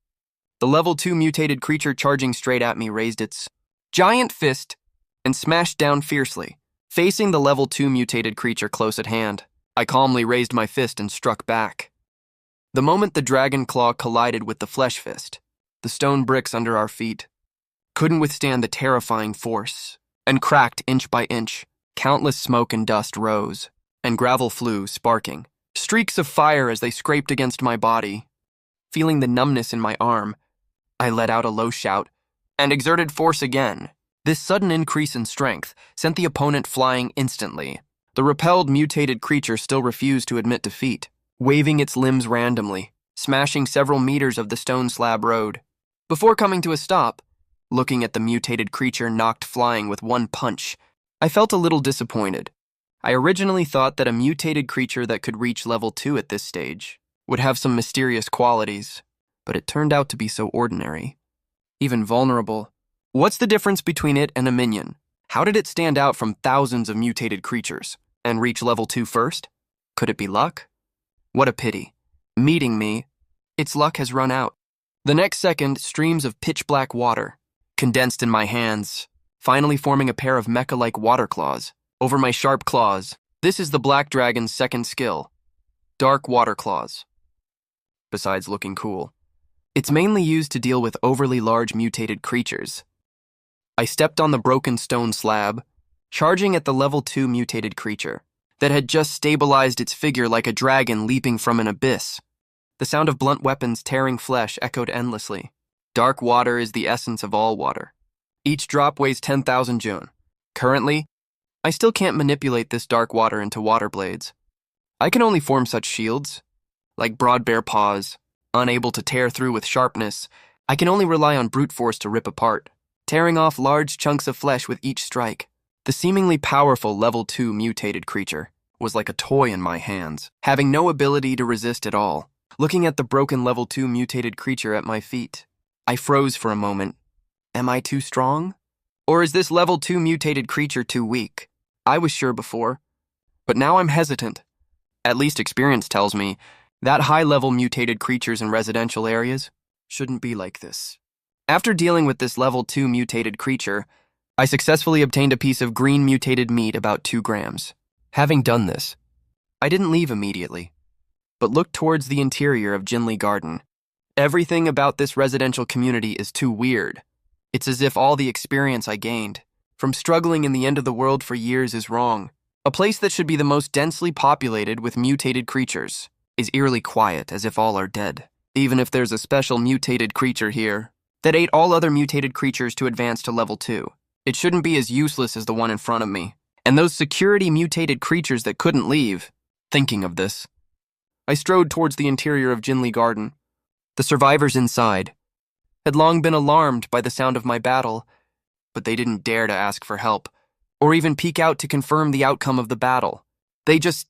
the level 2 mutated creature charging straight at me raised its giant fist, and smashed down fiercely. Facing the level 2 mutated creature close at hand, I calmly raised my fist and struck back. The moment the dragon claw collided with the flesh fist, the stone bricks under our feet couldn't withstand the terrifying force and cracked inch by inch. Countless smoke and dust rose, and gravel flew, sparking. Streaks of fire as they scraped against my body. Feeling the numbness in my arm, I let out a low shout and exerted force again. This sudden increase in strength sent the opponent flying instantly. The repelled mutated creature still refused to admit defeat, waving its limbs randomly, smashing several meters of the stone slab road. Before coming to a stop, looking at the mutated creature knocked flying with one punch, I felt a little disappointed. I originally thought that a mutated creature that could reach level 2 at this stage would have some mysterious qualities, but it turned out to be so ordinary, even vulnerable. What's the difference between it and a minion? How did it stand out from thousands of mutated creatures and reach level 2 first? Could it be luck? What a pity. Meeting me, its luck has run out. The next second, streams of pitch-black water condensed in my hands, finally forming a pair of mecha-like water claws over my sharp claws. This is the Black Dragon's second skill, Dark Water Claws. Besides looking cool, it's mainly used to deal with overly large mutated creatures. I stepped on the broken stone slab, charging at the level 2 mutated creature that had just stabilized its figure like a dragon leaping from an abyss. The sound of blunt weapons tearing flesh echoed endlessly. Dark water is the essence of all water. Each drop weighs 10,000 jun. Currently, I still can't manipulate this dark water into water blades. I can only form such shields, like broad bare paws. Unable to tear through with sharpness, I can only rely on brute force to rip apart, tearing off large chunks of flesh with each strike. The seemingly powerful level 2 mutated creature was like a toy in my hands, having no ability to resist at all. Looking at the broken level 2 mutated creature at my feet, I froze for a moment. Am I too strong? Or is this level 2 mutated creature too weak? I was sure before, but now I'm hesitant. At least experience tells me that high-level mutated creatures in residential areas shouldn't be like this. After dealing with this level 2 mutated creature, I successfully obtained a piece of green mutated meat about 2 grams. Having done this, I didn't leave immediately, but looked towards the interior of Jinli Garden. Everything about this residential community is too weird. It's as if all the experience I gained from struggling in the end of the world for years is wrong. A place that should be the most densely populated with mutated creatures is eerily quiet, as if all are dead. Even if there's a special mutated creature here that ate all other mutated creatures to advance to level 2, it shouldn't be as useless as the one in front of me. And those security mutated creatures that couldn't leave. Thinking of this, I strode towards the interior of Jinli Garden. The survivors inside had long been alarmed by the sound of my battle, but they didn't dare to ask for help, or even peek out to confirm the outcome of the battle. They just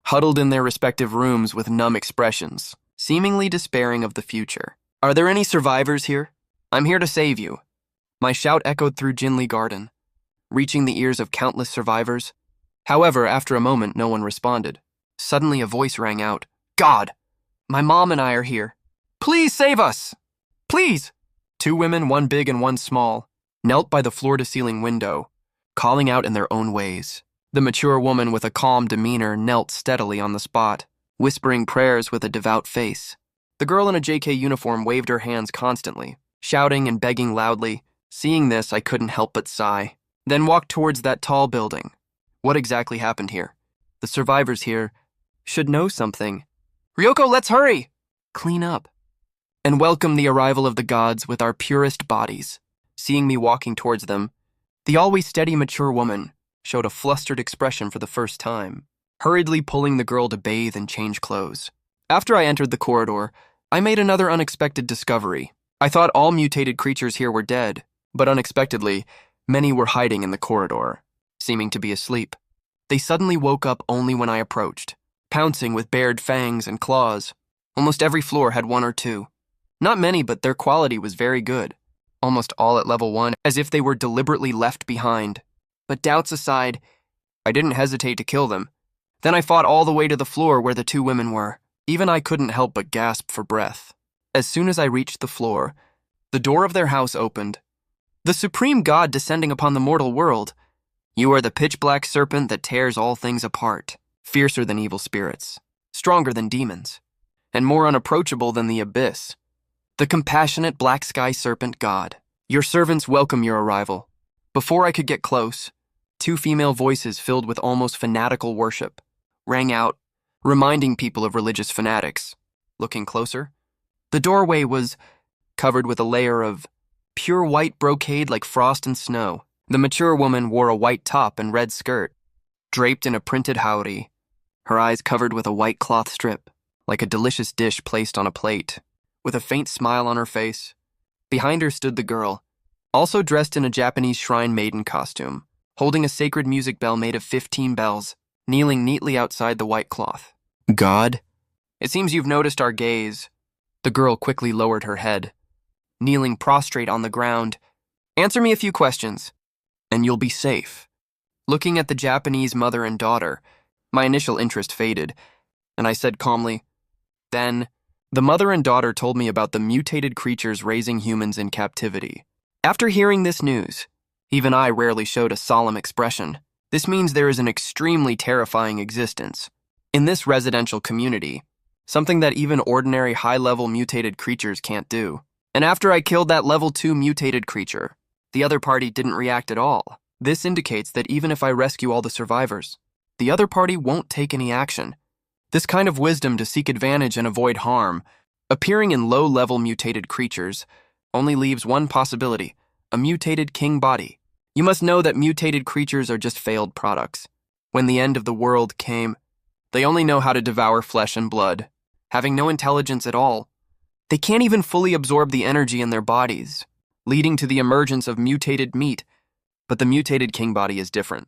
huddled in their respective rooms with numb expressions, seemingly despairing of the future. Are there any survivors here? I'm here to save you. My shout echoed through Jinli Garden, reaching the ears of countless survivors. However, after a moment, no one responded. Suddenly, a voice rang out. God! My mom and I are here. Please save us! Please! 2 women, one big and one small, knelt by the floor-to-ceiling window, calling out in their own ways. The mature woman with a calm demeanor knelt steadily on the spot, whispering prayers with a devout face. The girl in a JK uniform waved her hands constantly, shouting and begging loudly. Seeing this, I couldn't help but sigh, then walked towards that tall building. What exactly happened here? The survivors here should know something. Ryoko, let's hurry! Clean up. And welcome the arrival of the gods with our purest bodies. Seeing me walking towards them, the always steady mature woman showed a flustered expression for the first time, hurriedly pulling the girl to bathe and change clothes. After I entered the corridor, I made another unexpected discovery. I thought all mutated creatures here were dead, but unexpectedly, many were hiding in the corridor, seeming to be asleep. They suddenly woke up only when I approached, pouncing with bared fangs and claws. Almost every floor had 1 or 2. Not many, but their quality was very good. Almost all at level 1, as if they were deliberately left behind. But doubts aside, I didn't hesitate to kill them. Then I fought all the way to the floor where the 2 women were. Even I couldn't help but gasp for breath. As soon as I reached the floor, the door of their house opened. The supreme god descending upon the mortal world. You are the pitch-black serpent that tears all things apart, fiercer than evil spirits, stronger than demons, and more unapproachable than the abyss. The compassionate black sky serpent god. Your servants welcome your arrival. Before I could get close, two female voices filled with almost fanatical worship rang out, reminding people of religious fanatics. Looking closer, the doorway was covered with a layer of pure white brocade like frost and snow. The mature woman wore a white top and red skirt, draped in a printed howdy, her eyes covered with a white cloth strip, like a delicious dish placed on a plate. With a faint smile on her face, behind her stood the girl, also dressed in a Japanese shrine maiden costume, holding a sacred music bell made of 15 bells, kneeling neatly outside the white cloth. God? It seems you've noticed our gaze. The girl quickly lowered her head, kneeling prostrate on the ground. Answer me a few questions, and you'll be safe. Looking at the Japanese mother and daughter, my initial interest faded, and I said calmly, then, the mother and daughter told me about the mutated creatures raising humans in captivity. After hearing this news, even I rarely showed a solemn expression. This means there is an extremely terrifying existence in this residential community, something that even ordinary high-level mutated creatures can't do. And after I killed that level 2 mutated creature, the other party didn't react at all. This indicates that even if I rescue all the survivors, the other party won't take any action. This kind of wisdom to seek advantage and avoid harm, appearing in low-level mutated creatures, only leaves one possibility: a mutated king body. You must know that mutated creatures are just failed products. When the end of the world came, they only know how to devour flesh and blood, having no intelligence at all. They can't even fully absorb the energy in their bodies, leading to the emergence of mutated meat. But the mutated king body is different.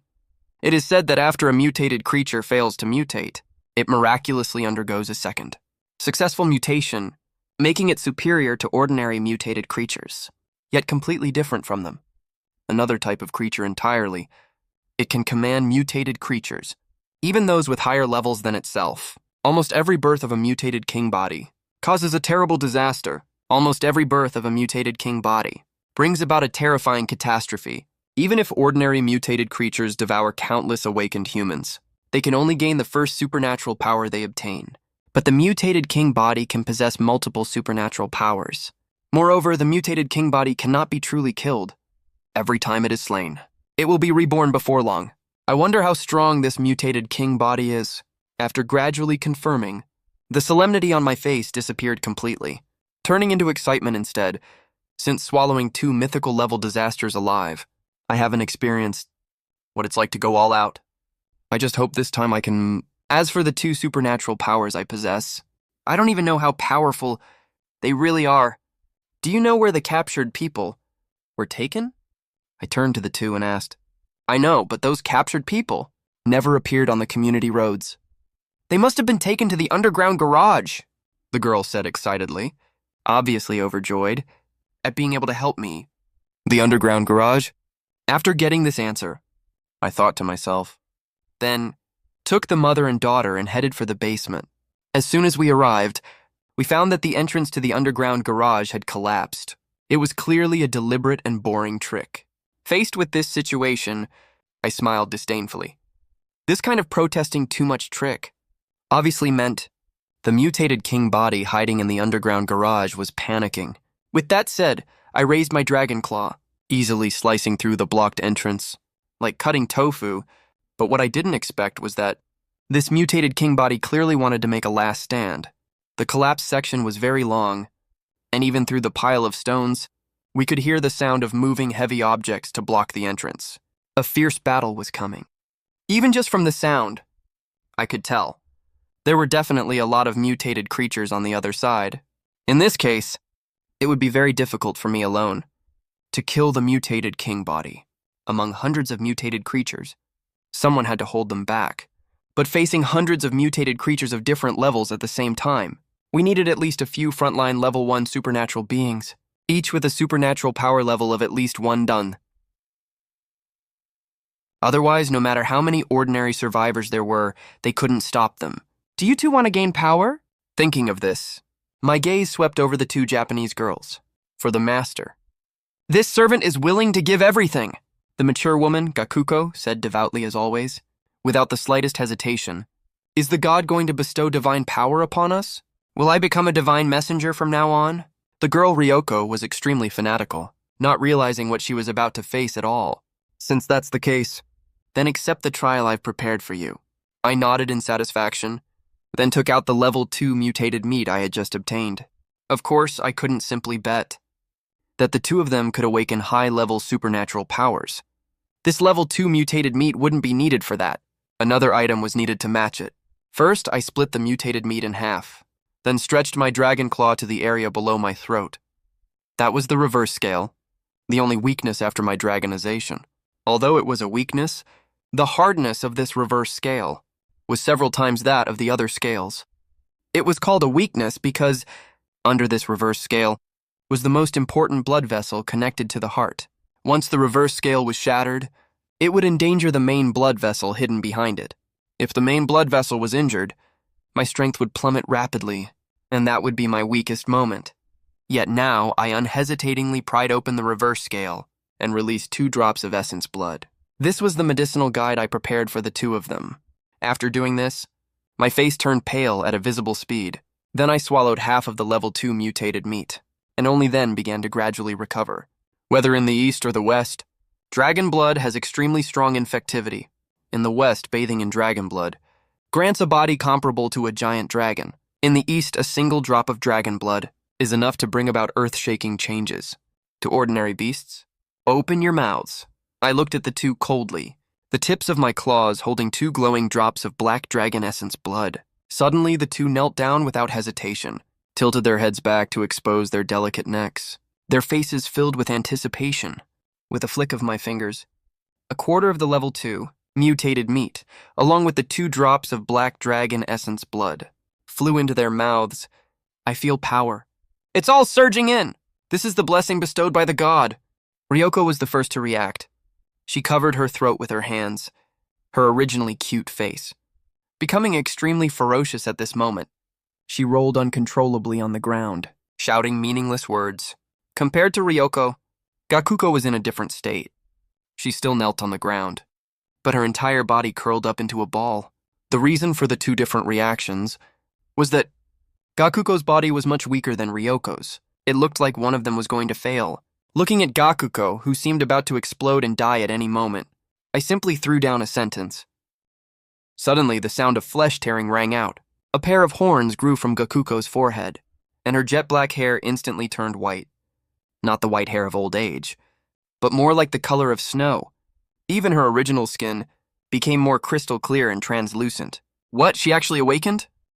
It is said that after a mutated creature fails to mutate, it miraculously undergoes a second successful mutation, making it superior to ordinary mutated creatures, yet completely different from them. Another type of creature entirely. It can command mutated creatures, even those with higher levels than itself. Almost every birth of a mutated king body causes a terrible disaster. Almost every birth of a mutated king body brings about a terrifying catastrophe. Even if ordinary mutated creatures devour countless awakened humans, they can only gain the first supernatural power they obtain. But the mutated king body can possess multiple supernatural powers. Moreover, the mutated king body cannot be truly killed. Every time it is slain, it will be reborn before long. I wonder how strong this mutated king body is. After gradually confirming, the solemnity on my face disappeared completely, turning into excitement instead. Since swallowing 2 mythical level disasters alive, I haven't experienced what it's like to go all out. I just hope this time I can. As for the 2 supernatural powers I possess, I don't even know how powerful they really are. Do you know where the captured people were taken? I turned to the 2 and asked, I know, but those captured people never appeared on the community roads. They must have been taken to the underground garage, the girl said excitedly, obviously overjoyed at being able to help me. The underground garage? After getting this answer, I thought to myself, then took the mother and daughter and headed for the basement. As soon as we arrived, we found that the entrance to the underground garage had collapsed. It was clearly a deliberate and boring trick. Faced with this situation, I smiled disdainfully. This kind of protesting too much trick obviously meant the mutated king body hiding in the underground garage was panicking. With that said, I raised my dragon claw, easily slicing through the blocked entrance, like cutting tofu. But what I didn't expect was that this mutated king body clearly wanted to make a last stand. The collapsed section was very long, and even through the pile of stones, we could hear the sound of moving heavy objects to block the entrance. A fierce battle was coming. Even just from the sound, I could tell. There were definitely a lot of mutated creatures on the other side. In this case, it would be very difficult for me alone to kill the mutated king body. Among hundreds of mutated creatures, someone had to hold them back. But facing hundreds of mutated creatures of different levels at the same time, we needed at least a few frontline level 1 supernatural beings, each with a supernatural power level of at least 1 done. Otherwise, no matter how many ordinary survivors there were, they couldn't stop them. Do you 2 want to gain power? Thinking of this, my gaze swept over the 2 Japanese girls. For the master, This servant is willing to give everything. The mature woman, Gakuko, said devoutly as always, without the slightest hesitation. Is the god going to bestow divine power upon us? Will I become a divine messenger from now on? The girl Ryoko was extremely fanatical, not realizing what she was about to face at all. Since that's the case, then accept the trial I've prepared for you. I nodded in satisfaction, then took out the level 2 mutated meat I had just obtained. Of course, I couldn't simply bet that the two of them could awaken high-level supernatural powers. This level 2 mutated meat wouldn't be needed for that. Another item was needed to match it. First, I split the mutated meat in half, then stretched my dragon claw to the area below my throat. That was the reverse scale, the only weakness after my dragonization. Although it was a weakness, the hardness of this reverse scale was several times that of the other scales. It was called a weakness because, under this reverse scale, was the most important blood vessel connected to the heart. Once the reverse scale was shattered, it would endanger the main blood vessel hidden behind it. If the main blood vessel was injured, my strength would plummet rapidly, and that would be my weakest moment. Yet now, I unhesitatingly pried open the reverse scale and released 2 drops of essence blood. This was the medicinal guide I prepared for the two of them. After doing this, my face turned pale at a visible speed. Then I swallowed half of the level 2 mutated meat, and only then began to gradually recover. Whether in the east or the west, dragon blood has extremely strong infectivity. In the west, bathing in dragon blood grants a body comparable to a giant dragon. In the east, a single drop of dragon blood is enough to bring about earth-shaking changes. To ordinary beasts, open your mouths. I looked at the two coldly, the tips of my claws holding 2 glowing drops of black dragon essence blood. Suddenly, the two knelt down without hesitation, tilted their heads back to expose their delicate necks, their faces filled with anticipation. With a flick of my fingers, a quarter of the level 2 mutated meat, along with the 2 drops of black dragon essence blood, flew into their mouths. I feel power. It's all surging in. This is the blessing bestowed by the god. Ryoko was the first to react. She covered her throat with her hands, her originally cute face becoming extremely ferocious at this moment. She rolled uncontrollably on the ground, shouting meaningless words. Compared to Ryoko, Gakuko was in a different state. She still knelt on the ground, but her entire body curled up into a ball. The reason for the 2 different reactions was that Gakuko's body was much weaker than Ryoko's. It looked like one of them was going to fail. Looking at Gakuko, who seemed about to explode and die at any moment, I simply threw down a sentence. Suddenly, the sound of flesh tearing rang out. A pair of horns grew from Gakuko's forehead, and her jet-black hair instantly turned white. Not the white hair of old age, but more like the color of snow. Even her original skin became more crystal clear and translucent. What, she actually awakened?